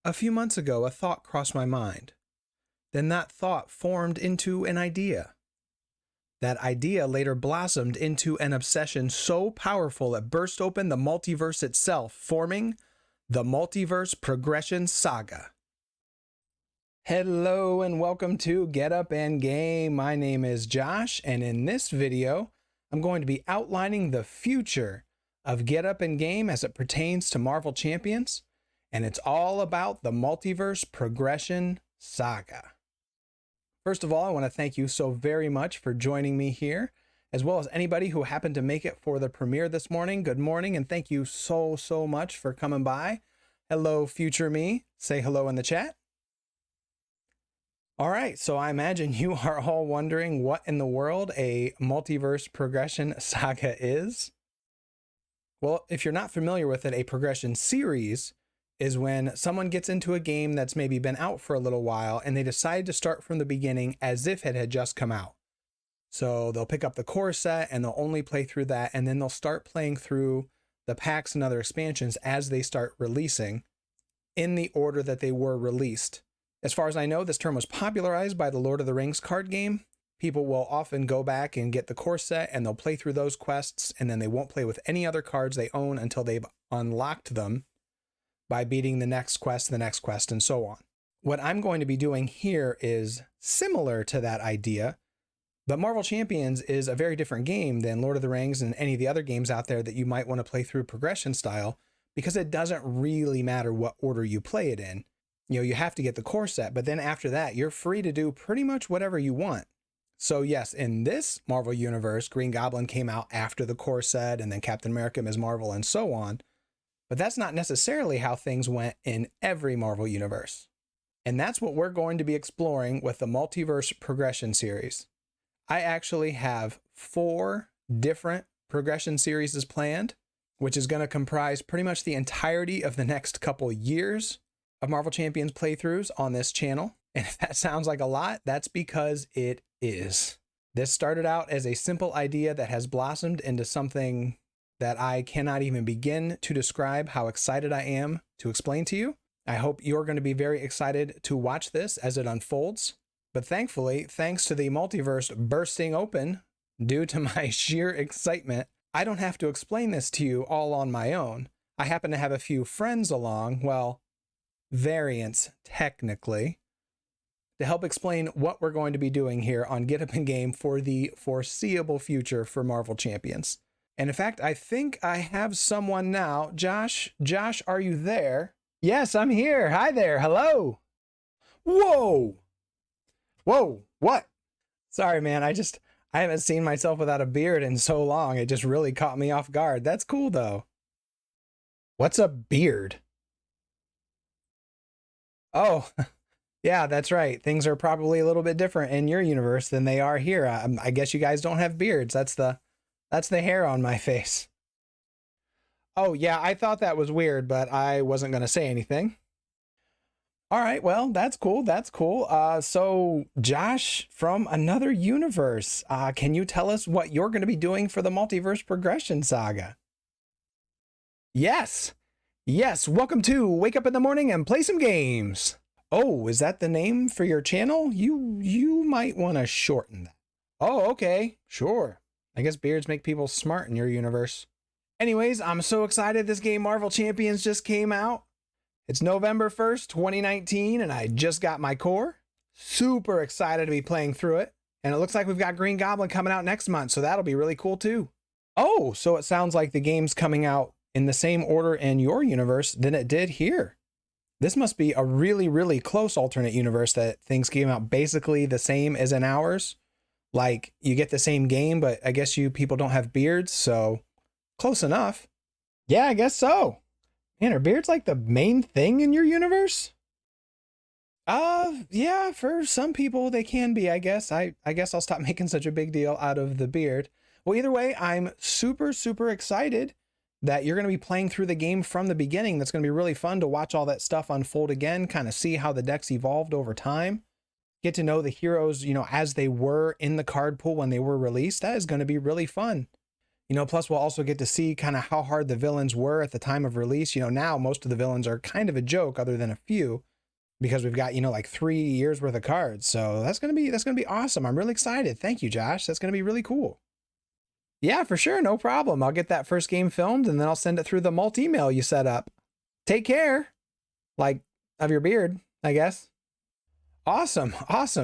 A few months ago, a thought crossed my mind. Then that thought formed into an idea. That idea later blossomed into an obsession so powerful it burst open the multiverse itself, forming the Multiverse Progression Saga. Hello and welcome to Get Up and Game. My name is Josh, and in this video, I'm going to be outlining the future of Get Up and Game as it pertains to Marvel Champions, and it's all about the Multiverse Progression Saga. First of all, I want to thank you so very much for joining me here, as well as anybody who happened to make it for the premiere this morning. Good morning, and thank you so much for coming by. Hello, future me. Say hello in the chat. All right, so I imagine you are all wondering what in the world a Multiverse Progression Saga is. Well, if you're not familiar with it, a progression series is when someone gets into a game that's maybe been out for a little while and they decide to start from the beginning as if it had just come out. So they'll pick up the core set and they'll only play through that, and then they'll start playing through the packs and other expansions as they start releasing in the order that they were released. As far as I know, this term was popularized by the Lord of the Rings card game. People will often go back and get the core set and they'll play through those quests, and then they won't play with any other cards they own until they've unlocked them by beating the next quest, and so on. What I'm going to be doing here is similar to that idea, but Marvel Champions is a very different game than Lord of the Rings and any of the other games out there that you might want to play through progression style, because it doesn't really matter what order you play it in. You know, you have to get the core set, but then after that, you're free to do pretty much whatever you want. So yes, in this Marvel universe, Green Goblin came out after the core set, and then Captain America, Ms. Marvel, and so on. But that's not necessarily how things went in every Marvel universe. And that's what we're going to be exploring with the Multiverse Progression series. I actually have 4 different progression series planned, which is going to comprise pretty much the entirety of the next couple years of Marvel Champions playthroughs on this channel. And if that sounds like a lot, that's because it is. This started out as a simple idea that has blossomed into something that I cannot even begin to describe how excited I am to explain to you. I hope you're going to be very excited to watch this as it unfolds. But thankfully, thanks to the multiverse bursting open due to my sheer excitement, I don't have to explain this to you all on my own. I happen to have a few friends along, well, variants technically, to help explain what we're going to be doing here on Get Up and Game for the foreseeable future for Marvel Champions. And in fact, I think I have someone now. Josh, are you there? Yes, I'm here. Hi there. Hello. Whoa. What? Sorry, man. I haven't seen myself without a beard in so long. It just really caught me off guard. That's cool though. What's a beard? Oh, yeah, that's right. Things are probably a little bit different in your universe than they are here. I guess you guys don't have beards. That's the hair on my face. Oh, yeah, I thought that was weird, but I wasn't going to say anything. All right, well, that's cool. So, Josh, from another universe, can you tell us what you're going to be doing for the Multiverse Progression Saga? Yes. Welcome to Wake Up in the Morning and Play Some Games. Oh, is that the name for your channel? You might want to shorten that. Oh, okay, sure. I guess beards make people smart in your universe. Anyways, I'm so excited this game Marvel Champions just came out. It's November 1st, 2019, and I just got my core. Super excited to be playing through it. And it looks like we've got Green Goblin coming out next month, so that'll be really cool too. Oh, so it sounds like the game's coming out in the same order in your universe than it did here. This must be a really close alternate universe that things came out basically the same as in ours. Like, you get the same game, but I guess you people don't have beards, so close enough. Yeah, I guess so. Man, are beards like the main thing in your universe? Yeah, for some people they can be, I guess. I guess I'll stop making such a big deal out of the beard. Well, either way, I'm super excited that you're going to be playing through the game from the beginning. That's going to be really fun to watch all that stuff unfold again, kind of see how the decks evolved over time. Get to know the heroes, you know, as they were in the card pool when they were released. That is going to be really fun. Plus we'll also get to see kind of how hard the villains were at the time of release. Now most of the villains are kind of a joke other than a few because we've got, like 3 years worth of cards. So that's going to be awesome. I'm really excited. Thank you, Josh. That's going to be really cool. Yeah, for sure. No problem. I'll get that first game filmed and then I'll send it through the multi email you set up. Take care. Like of your beard, I guess. Awesome.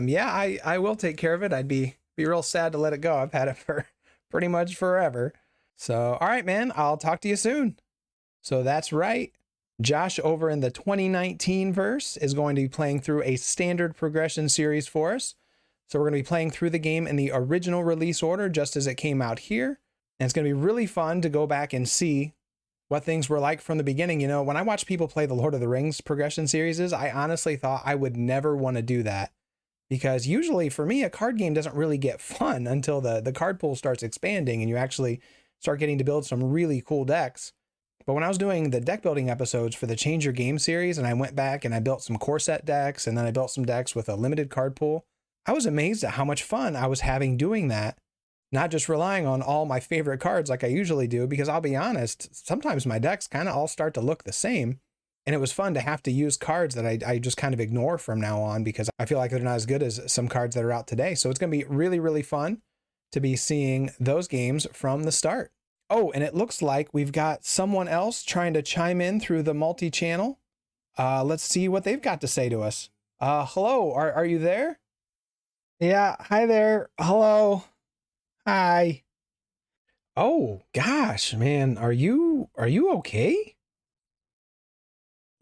Yeah, I will take care of it. I'd be real sad to let it go. I've had it for pretty much forever. So, all right, man, I'll talk to you soon. So that's right. Josh over in the 2019 verse is going to be playing through a standard progression series for us. So we're going to be playing through the game in the original release order, just as it came out here. And it's going to be really fun to go back and see what things were like from the beginning. When I watch people play the Lord of the Rings progression series, I honestly thought I would never want to do that. Because usually for me, a card game doesn't really get fun until the card pool starts expanding and you actually start getting to build some really cool decks. But when I was doing the deck building episodes for the Change Your Game series, and I went back and I built some core set decks, and then I built some decks with a limited card pool, I was amazed at how much fun I was having doing that. Not just relying on all my favorite cards like I usually do, because I'll be honest, sometimes my decks kind of all start to look the same. And it was fun to have to use cards that I just kind of ignore from now on because I feel like they're not as good as some cards that are out today. So it's going to be really, really fun to be seeing those games from the start. Oh, and it looks like we've got someone else trying to chime in through the multi-channel. Let's see what they've got to say to us. Hello, are you there? Yeah, hi there. Hello. Hi. Oh, gosh, man, are you okay?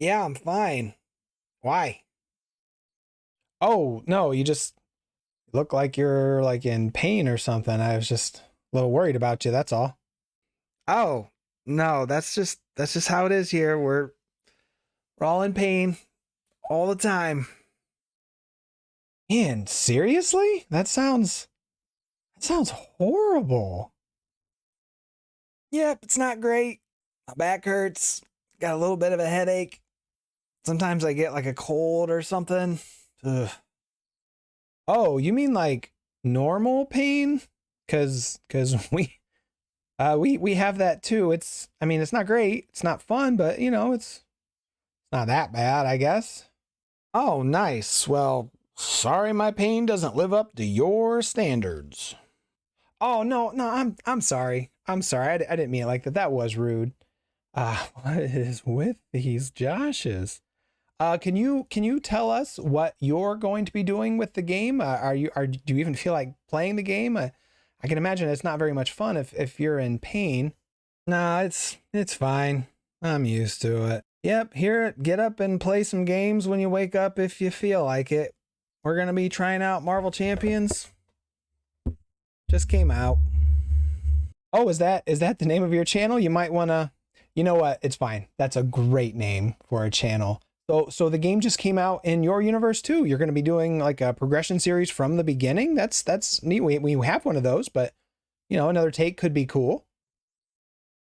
Yeah, I'm fine. Why? Oh, no, you just look like you're like in pain or something. I was just a little worried about you, that's all. Oh, no, that's just how it is here. We're all in pain all the time. Man, seriously? That sounds horrible. Yep, it's not great. My back hurts. Got a little bit of a headache. Sometimes I get like a cold or something. Ugh. Oh, you mean like normal pain? Cause we have that too. It's not great. It's not fun, but it's not that bad, I guess. Oh, nice. Well, sorry my pain doesn't live up to your standards. Oh, no, I'm sorry. I'm sorry. I didn't mean it like that. That was rude. What is with these Joshes? Can you tell us what you're going to be doing with the game? Do you even feel like playing the game? I can imagine it's not very much fun if you're in pain. Nah, it's fine. I'm used to it. Yep, here, get up and play some games when you wake up if you feel like it. We're gonna be trying out Marvel Champions. Just came out. Oh, is that the name of your channel? You might wanna. You know what? It's fine. That's a great name for a channel. So the game just came out in your universe too. You're going to be doing like a progression series from the beginning. That's neat. We have one of those, but another take could be cool.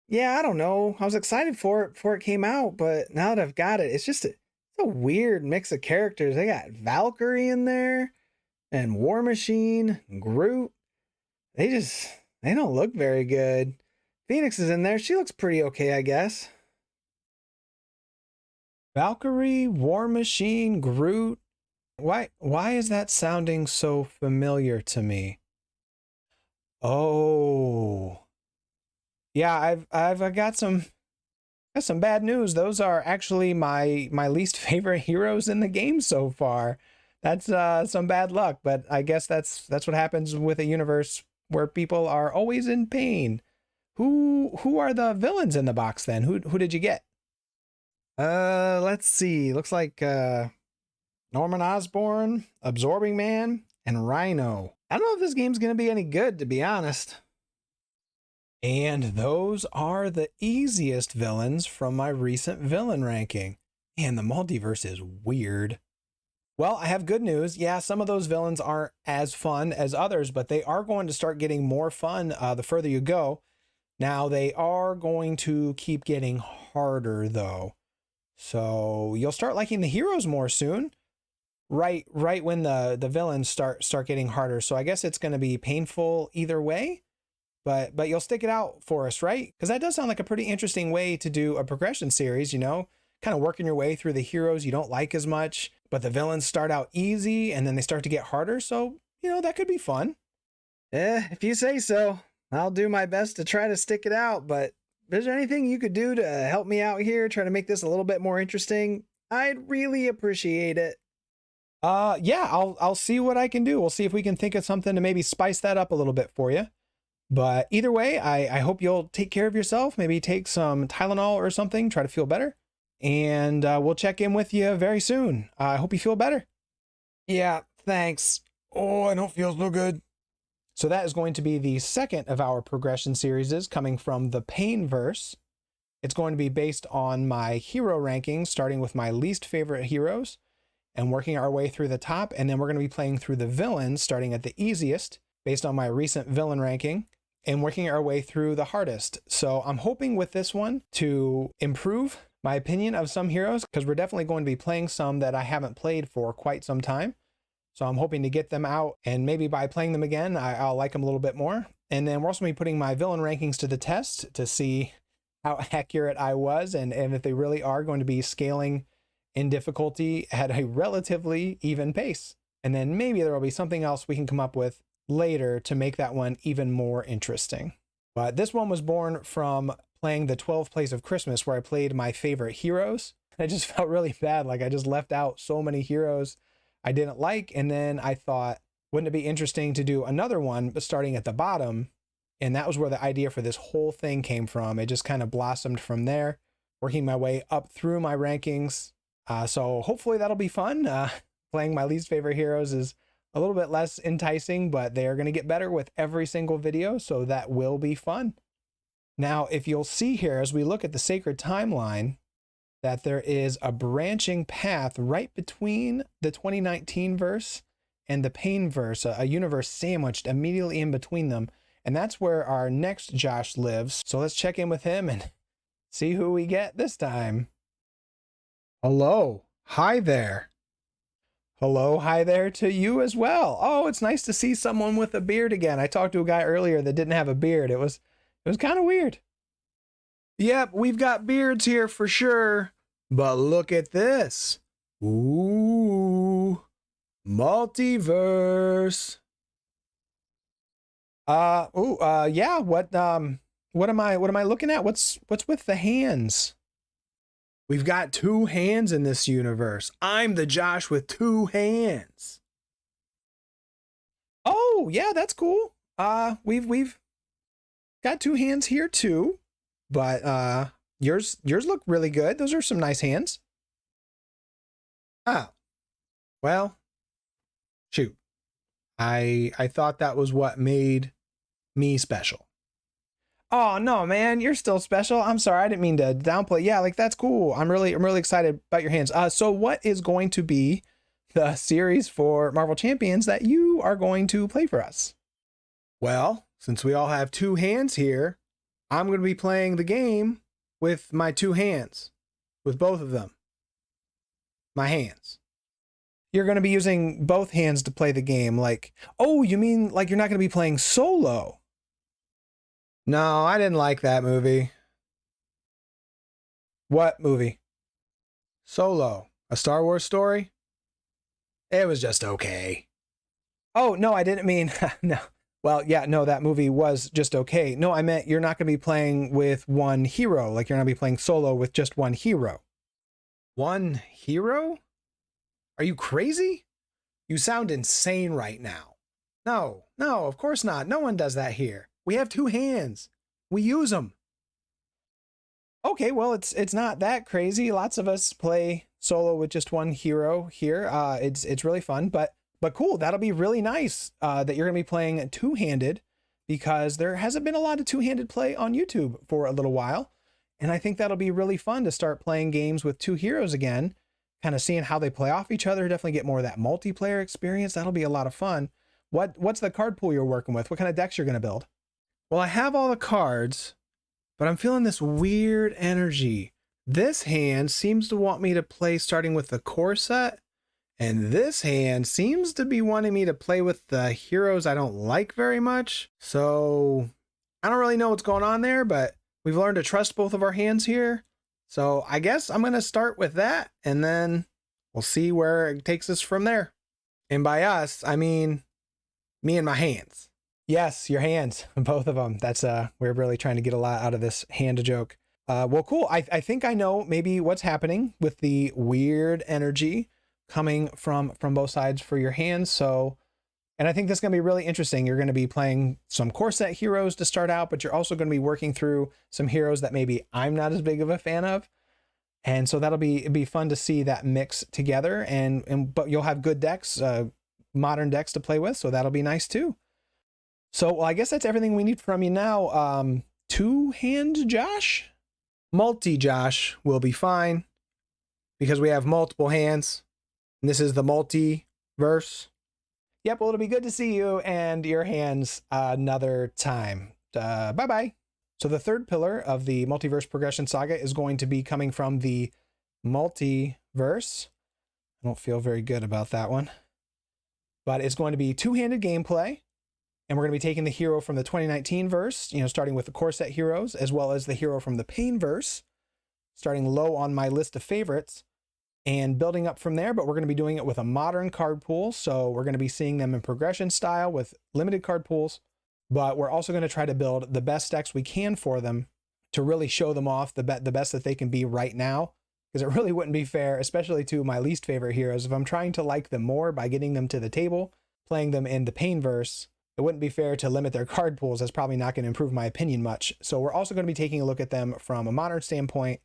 Yeah, I don't know. I was excited for it before it came out, but now that I've got it, it's a weird mix of characters. They got Valkyrie in there and War Machine, and Groot. They don't look very good. Phoenix is in there. She looks pretty okay, I guess. Valkyrie, War Machine, Groot. Why is that sounding so familiar to me? Oh. Yeah, I've got some bad news. Those are actually my least favorite heroes in the game so far. That's some bad luck, but I guess that's what happens with a universe where people are always in pain. Who are the villains in the box then? Who did you get? Let's see. Looks like Norman Osborn, Absorbing Man, and Rhino. I don't know if this game's gonna be any good, to be honest. And those are the easiest villains from my recent villain ranking. And the multiverse is weird. Well, I have good news. Yeah, some of those villains aren't as fun as others, but they are going to start getting more fun the further you go. Now, they are going to keep getting harder, though. So you'll start liking the heroes more soon. Right when the villains start getting harder. So I guess it's going to be painful either way. but you'll stick it out for us, right? Because that does sound like a pretty interesting way to do a progression series, you know, kind of working your way through the heroes you don't like as much, but the villains start out easy and then they start to get harder. So, you know, that could be fun. If you say so. I'll do my best to try to stick it out, but is there anything you could do to help me out here, try to make this a little bit more interesting? I'd really appreciate it. Yeah, I'll see what I can do. We'll see if we can think of something to maybe spice that up a little bit for you. But either way, I hope you'll take care of yourself. Maybe take some Tylenol or something, try to feel better. And we'll check in with you very soon. I hope you feel better. Yeah, thanks. Oh, I don't feel so good. So that is going to be the second of our progression series coming from the Painverse. It's going to be based on my hero rankings, starting with my least favorite heroes and working our way through the top. And then we're going to be playing through the villains, starting at the easiest based on my recent villain ranking and working our way through the hardest. So I'm hoping with this one to improve my opinion of some heroes, because we're definitely going to be playing some that I haven't played for quite some time. So I'm hoping to get them out, and maybe by playing them again, I'll like them a little bit more. And then we're also going to be putting my villain rankings to the test to see how accurate I was, and if they really are going to be scaling in difficulty at a relatively even pace. And then maybe there will be something else we can come up with later to make that one even more interesting. But this one was born from playing the 12 Plays of Christmas, where I played my favorite heroes. I just felt really bad, like I just left out so many heroes I didn't like. And then I thought, wouldn't it be interesting to do another one, but starting at the bottom? And that was where the idea for this whole thing came from. It just kind of blossomed from there, working my way up through my rankings. So hopefully that'll be fun. Playing my least favorite heroes is a little bit less enticing, but they're going to get better with every single video. So that will be fun. Now, if you'll see here, as we look at the sacred timeline, that there is a branching path right between the 2019 verse and the Pain verse, a universe sandwiched immediately in between them. And that's where our next Josh lives. So let's check in with him and see who we get this time. Hello. Hi there. Hello. Hi there to you as well. Oh, it's nice to see someone with a beard again. I talked to a guy earlier that didn't have a beard. It was kind of weird. Yep, we've got beards here for sure. But look at this. Ooh. Multiverse. Yeah, what am I looking at? What's with the hands? We've got two hands in this universe. I'm the Josh with two hands. Oh, yeah, that's cool. We've got two hands here too, but yours look really good. Those are some nice hands. Oh. Well, shoot. I thought that was what made me special. Oh no, man, you're still special. I'm sorry, I didn't mean to downplay. Yeah, like that's cool. I'm really excited about your hands. So what is going to be the series for Marvel Champions that you are going to play for us? Well, since we all have two hands here, I'm going to be playing the game with my two hands, with both of them. My hands. You're going to be using both hands to play the game. Like, oh, you mean like you're not going to be playing solo? No, I didn't like that movie. What movie? Solo, a Star Wars story? It was just okay. Oh, no, I didn't mean, no. Well, yeah, no, that movie was just okay. No, I meant you're not going to be playing with one hero. Like you're not going to be playing solo with just one hero. One hero? Are you crazy? You sound insane right now. No, of course not. No one does that here. We have two hands. We use them. Okay, well, it's not that crazy. Lots of us play solo with just one hero here. It's really fun, but cool. That'll be really nice that you're going to be playing two-handed, because there hasn't been a lot of two-handed play on YouTube for a little while. And I think that'll be really fun to start playing games with two heroes again, kind of seeing how they play off each other, definitely get more of that multiplayer experience. That'll be a lot of fun. What's the card pool you're working with? What kind of decks you're going to build? Well, I have all the cards, but I'm feeling this weird energy. This hand seems to want me to play starting with the core set, and this hand seems to be wanting me to play with the heroes I don't like very much. So I don't really know what's going on there, but we've learned to trust both of our hands here. So I guess I'm going to start with that, and then we'll see where it takes us from there. And by us, I mean me and my hands. Yes, your hands, both of them. That's we're really trying to get a lot out of this hand joke. Well, cool. I think I know maybe what's happening with the weird energy coming from both sides for your hands. So, and I think that's going to be really interesting. You're going to be playing some core set heroes to start out, but you're also going to be working through some heroes that maybe I'm not as big of a fan of. And so it'd be fun to see that mix together, but you'll have good decks, modern decks to play with. So that'll be nice too. So, well, I guess that's everything we need from you now. Two-hand Josh? Multi-Josh will be fine because we have multiple hands. And this is the multiverse. Yep, well, it'll be good to see you and your hands another time. Bye-bye. So the third pillar of the multiverse progression saga is going to be coming from the multiverse. I don't feel very good about that one. But it's going to be two-handed gameplay. And we're going to be taking the hero from the 2019 verse, starting with the core set heroes, as well as the hero from the Pain verse, starting low on my list of favorites, and building up from there. But we're going to be doing it with a modern card pool. So we're going to be seeing them in progression style with limited card pools. But we're also going to try to build the best decks we can for them to really show them off the best that they can be right now. Because it really wouldn't be fair, especially to my least favorite heroes, if I'm trying to like them more by getting them to the table, playing them in the Pain verse. It wouldn't be fair to limit their card pools. That's probably not going to improve my opinion much. So we're also going to be taking a look at them from a modern standpoint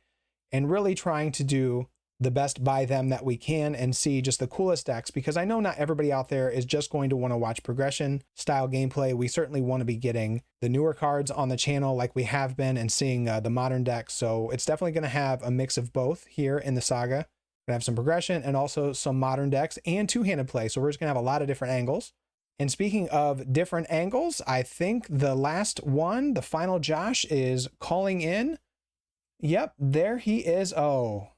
and really trying to do the best by them that we can and see just the coolest decks, because I know not everybody out there is just going to want to watch progression style gameplay. We certainly want to be getting the newer cards on the channel like we have been and seeing the modern decks. So it's definitely going to have a mix of both here in the saga. We're going to have some progression and also some modern decks and two-handed play. So we're just going to have a lot of different angles. And speaking of different angles, I think the last one, the final Josh, is calling in. Yep, there he is. Oh,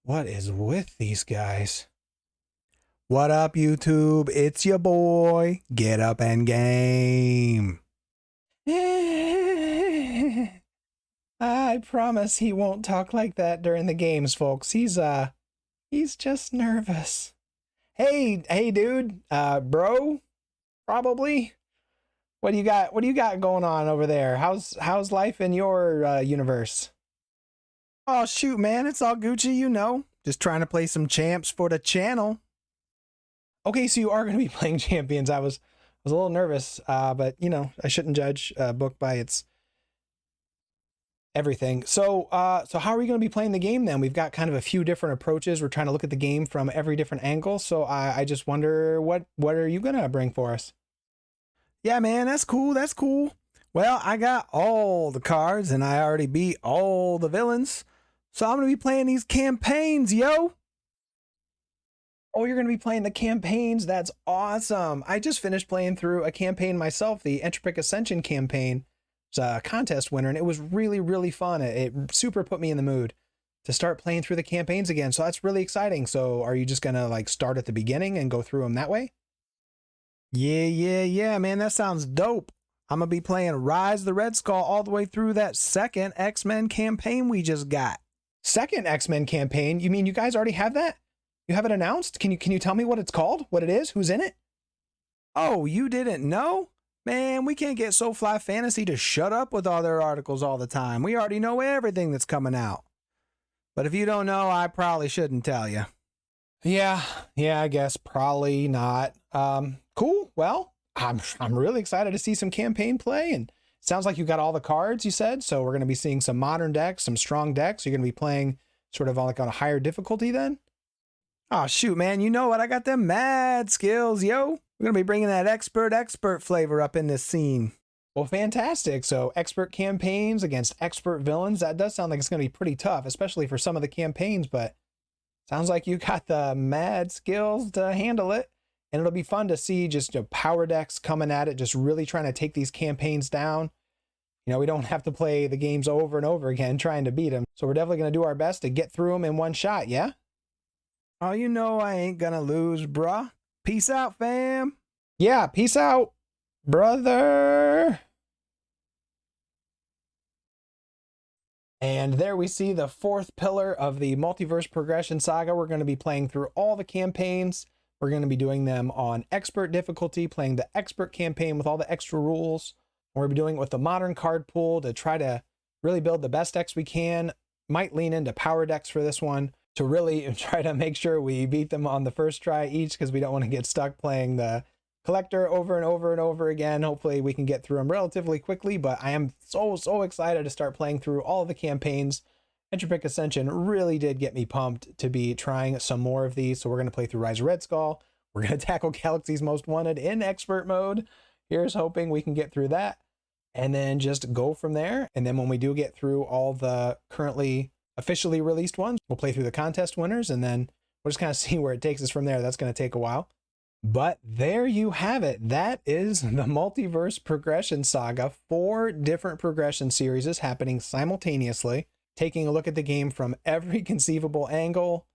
what is with these guys? What up, YouTube? It's your boy. Get up and game. I promise he won't talk like that during the games, folks. He's just nervous. Hey, dude, bro, probably. What do you got going on over there? How's life in your universe? Oh shoot, man, it's all Gucci, just trying to play some champs for the channel. Okay, so you are going to be playing champions. I was a little nervous, but I shouldn't judge a book by its everything. So how are we going to be playing the game then? We've got kind of a few different approaches. We're trying to look at the game from every different angle. So I just wonder what are you going to bring for us? Yeah, man, that's cool. That's cool. Well, I got all the cards and I already beat all the villains. So I'm going to be playing these campaigns, yo. Oh, you're going to be playing the campaigns. That's awesome. I just finished playing through a campaign myself, the Entropic Ascension campaign. It's a contest winner, and it was really, really fun. It super put me in the mood to start playing through the campaigns again. So that's really exciting. So are you just going to start at the beginning and go through them that way? Yeah, man. That sounds dope. I'm going to be playing Rise the Red Skull all the way through that second X-Men campaign we just got. Second X-Men campaign? You mean you guys already have that? You have it announced? Can you tell me what it's called? What it is? Who's in it? Oh, you didn't know? Man, we can't get So Fly Fantasy to shut up with all their articles all the time. We already know everything that's coming out. But if you don't know, I probably shouldn't tell you. Yeah, I guess probably not. Cool. Well, I'm really excited to see some campaign play, and it sounds like you got all the cards you said. So we're going to be seeing some modern decks, some strong decks. You're going to be playing sort of on a higher difficulty then? Oh, shoot, man. You know what? I got them mad skills, yo. We're going to be bringing that expert flavor up in this scene. Well, fantastic. So expert campaigns against expert villains. That does sound like it's going to be pretty tough, especially for some of the campaigns, but sounds like you got the mad skills to handle it. And it'll be fun to see just power decks coming at it, just really trying to take these campaigns down. We don't have to play the games over and over again trying to beat them. So we're definitely going to do our best to get through them in one shot, yeah? Oh, you know I ain't gonna lose, bruh. Peace out, fam. Yeah, peace out, brother. pillar. And there we see the fourth pillar of the multiverse progression saga. We're going to be playing through all the campaigns. We're going to be doing them on expert difficulty, playing the expert campaign with all the extra rules. We're going to be doing it with the modern card pool to try to really build the best decks we can. Might lean into power decks for this one to really try to make sure we beat them on the first try each, because we don't want to get stuck playing the collector over and over and over again. Hopefully we can get through them relatively quickly, but I am so excited to start playing through all of the campaigns. Entropic Ascension really did get me pumped to be trying some more of these. So we're going to play through Rise of Red Skull. We're going to tackle Galaxy's Most Wanted in expert mode. Here's hoping we can get through that and then just go from there. And then when we do get through all the currently officially released ones, we'll play through the contest winners, and then we'll just kind of see where it takes us from there. That's going to take a while. But there you have it. That is the Multiverse Progression Saga. 4 different progression series happening simultaneously, taking a look at the game from every conceivable angle.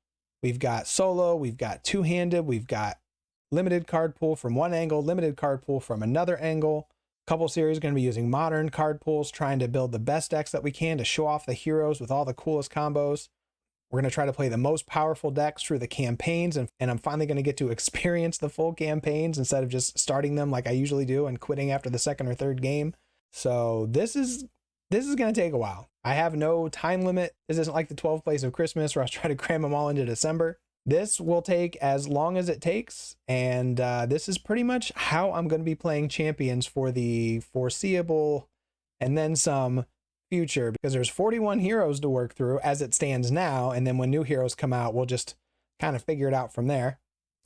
We've got solo, we've got two-handed, we've got limited card pool from one angle, limited card pool from another angle. A couple series going to be using modern card pools, trying to build the best decks that we can to show off the heroes with all the coolest combos. We're going to try to play the most powerful decks through the campaigns, and I'm finally going to get to experience the full campaigns instead of just starting them like I usually do and quitting after the second or third game. So this is going to take a while. I have no time limit. This isn't like the 12th place of Christmas where I was trying to cram them all into December. This will take as long as it takes, and this is pretty much how I'm going to be playing Champions for the foreseeable and then some future, because there's 41 heroes to work through as it stands now, and then when new heroes come out, we'll just kind of figure it out from there,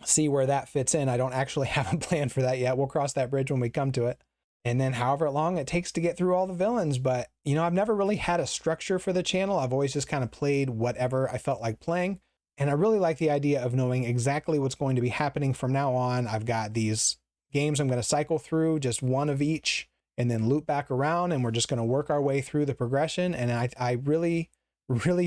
see where that fits in. I don't actually have a plan for that yet. We'll cross that bridge when we come to it. And then however long it takes to get through all the villains. But you know, I've never really had a structure for the channel. I've always just kind of played whatever I felt like playing, and I really like the idea of knowing exactly what's going to be happening from now on. I've got these games I'm going to cycle through, just one of each, and then loop back around, and we're just going to work our way through the progression. And I really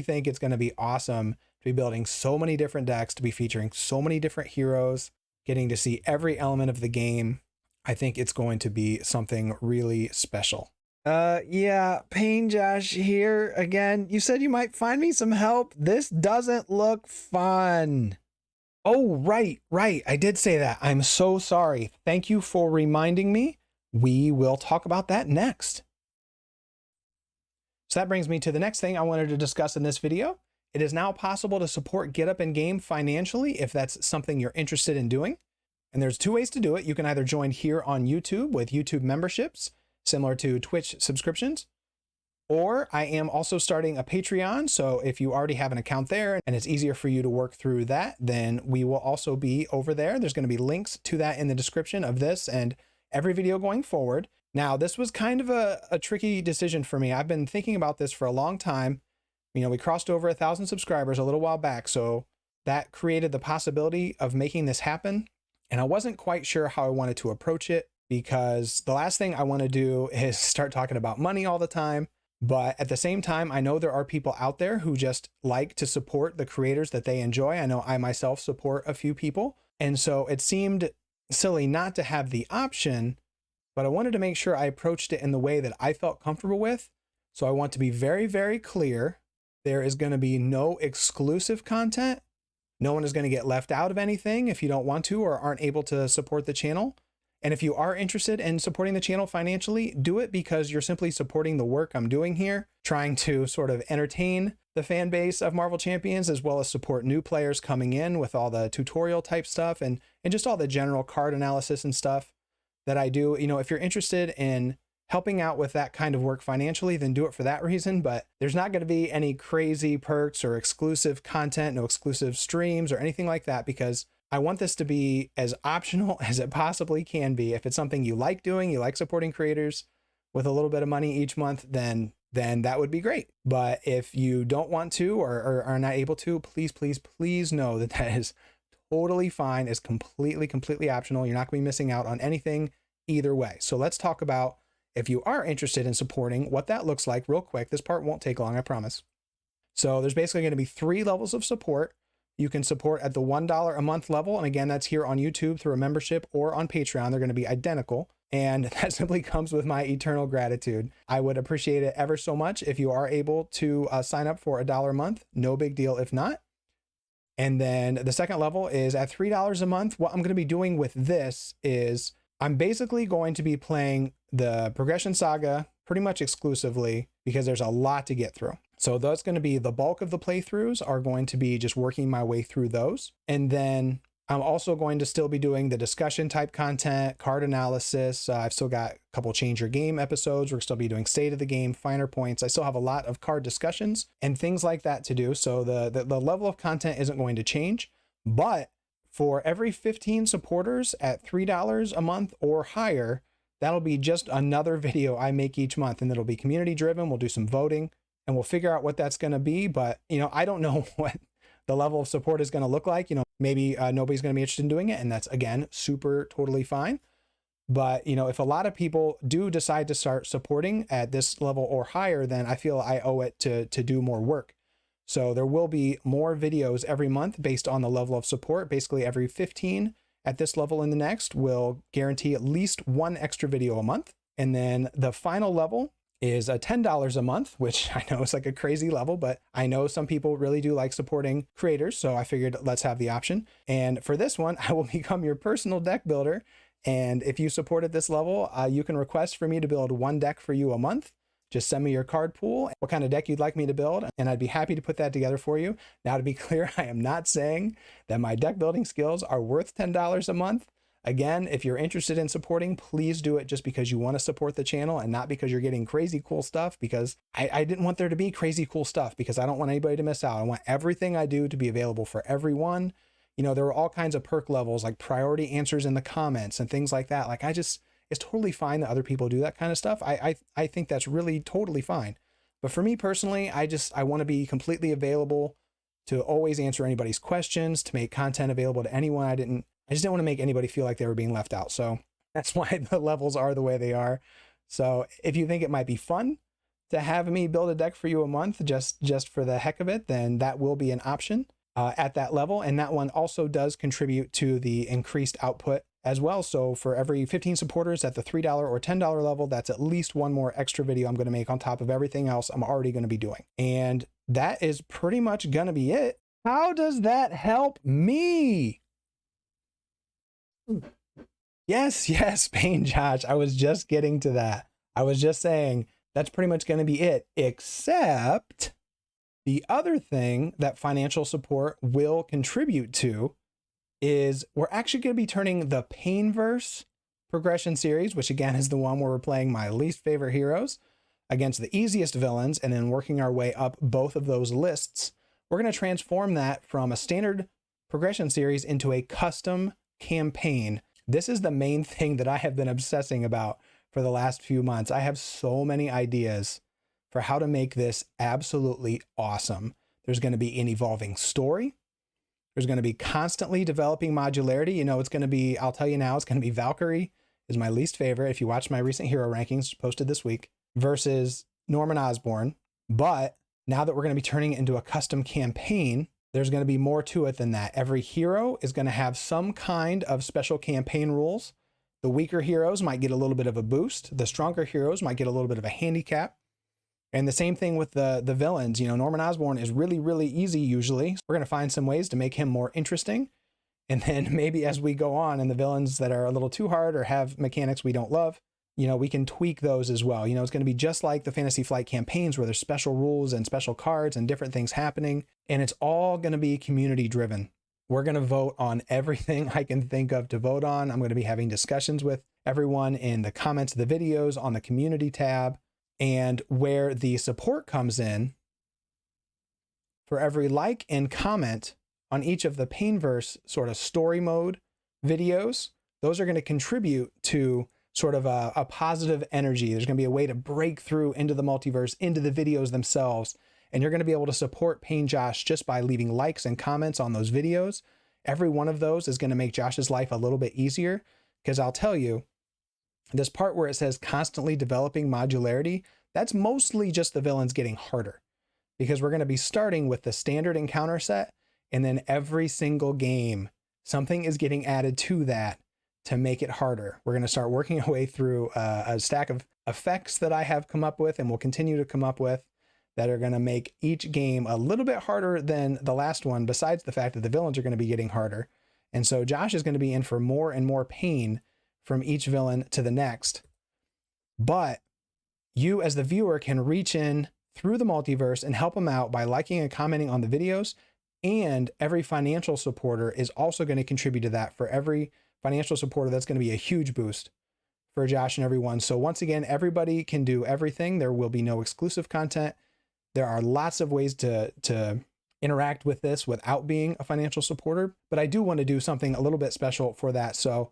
think it's going to be awesome to be building so many different decks, to be featuring so many different heroes, getting to see every element of the game. I think it's going to be something really special. Yeah, Pain Josh here again. You said you might find me some help. This doesn't look fun. Oh, right. I did say that. I'm so sorry. Thank you for reminding me. We will talk about that next. So that brings me to the next thing I wanted to discuss in this video. It is now possible to support Get Up in Game financially if that's something you're interested in doing. And there's 2 ways to do it. You can either join here on YouTube with YouTube memberships, similar to Twitch subscriptions, or I am also starting a Patreon. So if you already have an account there and it's easier for you to work through that, then we will also be over there. There's going to be links to that in the description of this and every video going forward. Now, this was kind of a tricky decision for me. I've been thinking about this for a long time. You know, we crossed over 1,000 subscribers a little while back, so that created the possibility of making this happen. And I wasn't quite sure how I wanted to approach it, because the last thing I want to do is start talking about money all the time. But at the same time, I know there are people out there who just like to support the creators that they enjoy. I know I myself support a few people. And so it seemed silly not to have the option, but I wanted to make sure I approached it in the way that I felt comfortable with. So I want to be very, very clear. There is going to be no exclusive content. No one is going to get left out of anything if you don't want to or aren't able to support the channel. And if you are interested in supporting the channel financially, do it because you're simply supporting the work I'm doing here, trying to sort of entertain the fan base of Marvel Champions, as well as support new players coming in with all the tutorial type stuff and just all the general card analysis and stuff that I do. You know, if you're interested in helping out with that kind of work financially, then do it for that reason. But there's not going to be any crazy perks or exclusive content, no exclusive streams or anything like that, because I want this to be as optional as it possibly can be. If it's something you like doing, you like supporting creators with a little bit of money each month, then that would be great. But if you don't want to or are not able to, please know that that is totally fine. It's completely optional. You're not going to be missing out on anything either way. So let's talk about, if you are interested in supporting, what that looks like real quick. This part won't take long, I promise. So there's basically going to be 3 levels of support. You can support at the $1 a month level. And again, that's here on YouTube through a membership or on Patreon. They're going to be identical. And that simply comes with my eternal gratitude. I would appreciate it ever so much if you are able to sign up for $1 a month. No big deal if not. And then the second level is at $3 a month. What I'm going to be doing with this is I'm basically going to be playing the Progression Saga pretty much exclusively because there's a lot to get through. So that's going to be the bulk of the playthroughs are going to be just working my way through those. And then I'm also going to still be doing the discussion type content, card analysis. I've still got a couple change your game episodes. We're still be doing state of the game, finer points. I still have a lot of card discussions and things like that to do. So the level of content isn't going to change, but for every 15 supporters at $3 a month or higher, that'll be just another video I make each month, and it'll be community driven. We'll do some voting and we'll figure out what that's going to be. But, I don't know what the level of support is going to look like. Maybe nobody's going to be interested in doing it. And that's, again, super totally fine. But, if a lot of people do decide to start supporting at this level or higher, then I feel I owe it to do more work. So there will be more videos every month based on the level of support. Basically every 15 at this level and the next will guarantee at least one extra video a month. And then the final level is $10 a month, which I know is like a crazy level, but I know some people really do like supporting creators. So I figured let's have the option. And for this one, I will become your personal deck builder. And if you support at this level, you can request for me to build one deck for you a month. Just send me your card pool, what kind of deck you'd like me to build, and I'd be happy to put that together for you. Now, to be clear, I am not saying that my deck building skills are worth $10 a month. Again, if you're interested in supporting, please do it just because you want to support the channel and not because you're getting crazy cool stuff, because I didn't want there to be crazy cool stuff because I don't want anybody to miss out. I want everything I do to be available for everyone. There were all kinds of perk levels like priority answers in the comments and things like that. Like it's totally fine that other people do that kind of stuff. I think that's really totally fine. But for me personally, I want to be completely available to always answer anybody's questions, to make content available to anyone. I just didn't want to make anybody feel like they were being left out. So that's why the levels are the way they are. So if you think it might be fun to have me build a deck for you a month, just for the heck of it, then that will be an option at that level. And that one also does contribute to the increased output as well. So for every 15 supporters at the $3 or $10 level, that's at least one more extra video I'm going to make on top of everything else I'm already going to be doing. And that is pretty much going to be it. How does that help me? Yes, Pain Josh. I was just getting to that. I was just saying that's pretty much going to be it, except the other thing that financial support will contribute to is we're actually going to be turning the Painverse progression series, which again is the one where we're playing my least favorite heroes against the easiest villains and then working our way up both of those lists. We're going to transform that from a standard progression series into a custom campaign. This is the main thing that I have been obsessing about for the last few months. I have so many ideas for how to make this absolutely awesome. There's going to be an evolving story. There's going to be constantly developing modularity. It's going to be, I'll tell you now, it's going to be Valkyrie is my least favorite. If you watch my recent hero rankings posted this week versus Norman Osborn. But now that we're going to be turning it into a custom campaign, there's going to be more to it than that. Every hero is going to have some kind of special campaign rules. The weaker heroes might get a little bit of a boost. The stronger heroes might get a little bit of a handicap. And the same thing with the villains. Norman Osborn is really, really easy usually. We're going to find some ways to make him more interesting. And then maybe as we go on and the villains that are a little too hard or have mechanics we don't love, we can tweak those as well. It's going to be just like the Fantasy Flight campaigns where there's special rules and special cards and different things happening. And it's all going to be community driven. We're going to vote on everything I can think of to vote on. I'm going to be having discussions with everyone in the comments of the videos on the community tab. And where the support comes in, for every like and comment on each of the Painverse sort of story mode videos, those are going to contribute to sort of a positive energy. There's going to be a way to break through into the multiverse, into the videos themselves. And you're going to be able to support Pain Josh just by leaving likes and comments on those videos. Every one of those is going to make Josh's life a little bit easier, because I'll tell you, this part where it says constantly developing modularity, that's mostly just the villains getting harder, because we're going to be starting with the standard encounter set. And then every single game, something is getting added to that to make it harder. We're going to start working our way through a stack of effects that I have come up with and will continue to come up with that are going to make each game a little bit harder than the last one, besides the fact that the villains are going to be getting harder. And so Josh is going to be in for more and more pain from each villain to the next. But you as the viewer can reach in through the multiverse and help him out by liking and commenting on the videos. And every financial supporter is also going to contribute to that. For every financial supporter, that's going to be a huge boost for Josh and everyone. So once again, everybody can do everything. There will be no exclusive content. There are lots of ways to interact with this without being a financial supporter, but I do want to do something a little bit special for that. So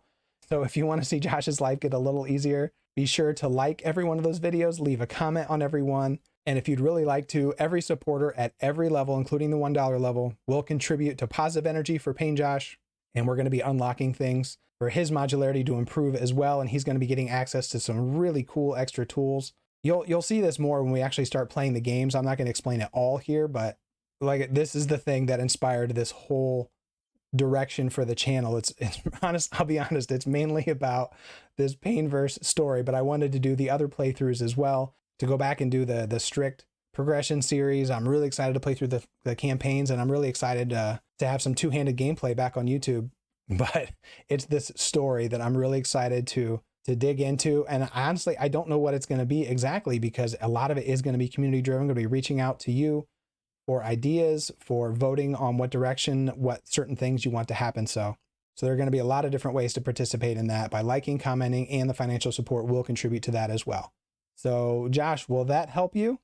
if you want to see Josh's life get a little easier, be sure to like every one of those videos, leave a comment on every one. And if you'd really like to, every supporter at every level, including the $1 level, will contribute to positive energy for Pain Josh. And we're going to be unlocking things for his modularity to improve as well. And he's going to be getting access to some really cool extra tools. You'll see this more when we actually start playing the games. I'm not going to explain it all here, but like, this is the thing that inspired this whole direction for the channel. It's honest. I'll be honest. It's mainly about this Painverse story, but I wanted to do the other playthroughs as well, to go back and do the strict progression series. I'm really excited to play through the campaigns, and I'm really excited to have some two-handed gameplay back on YouTube. But it's this story that I'm really excited to dig into. And honestly, I don't know what it's going to be exactly, because a lot of it is going to be community driven. I'm going to be reaching out to you for ideas, for voting on what direction, what certain things you want to happen. So there are going to be a lot of different ways to participate in that by liking, commenting, and the financial support will contribute to that as well. So Josh, will that help you?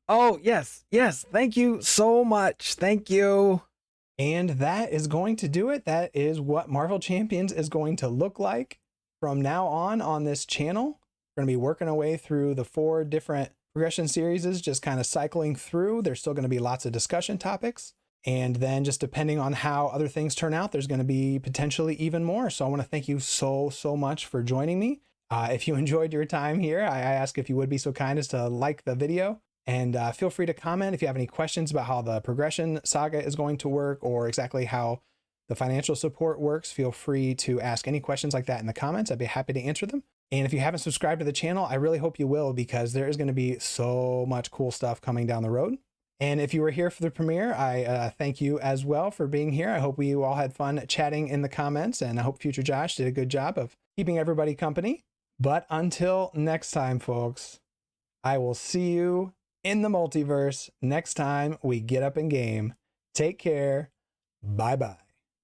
Oh, yes. Yes. Thank you so much. Thank you. And that is going to do it. That is what Marvel Champions is going to look like from now on this channel. We're going to be working our way through the 4 different progression series, just kind of cycling through. There's still going to be lots of discussion topics. And then just depending on how other things turn out, there's going to be potentially even more. So I want to thank you so much for joining me. If you enjoyed your time here, I ask if you would be so kind as to like the video, and feel free to comment if you have any questions about how the progression saga is going to work, or exactly how the financial support works. Feel free to ask any questions like that in the comments. I'd be happy to answer them. And if you haven't subscribed to the channel, I really hope you will, because there is going to be so much cool stuff coming down the road. And if you were here for the premiere, I thank you as well for being here. I hope we all had fun chatting in the comments, and I hope Future Josh did a good job of keeping everybody company. But until next time, folks, I will see you in the multiverse next time we get up in game. Take care. Bye-bye.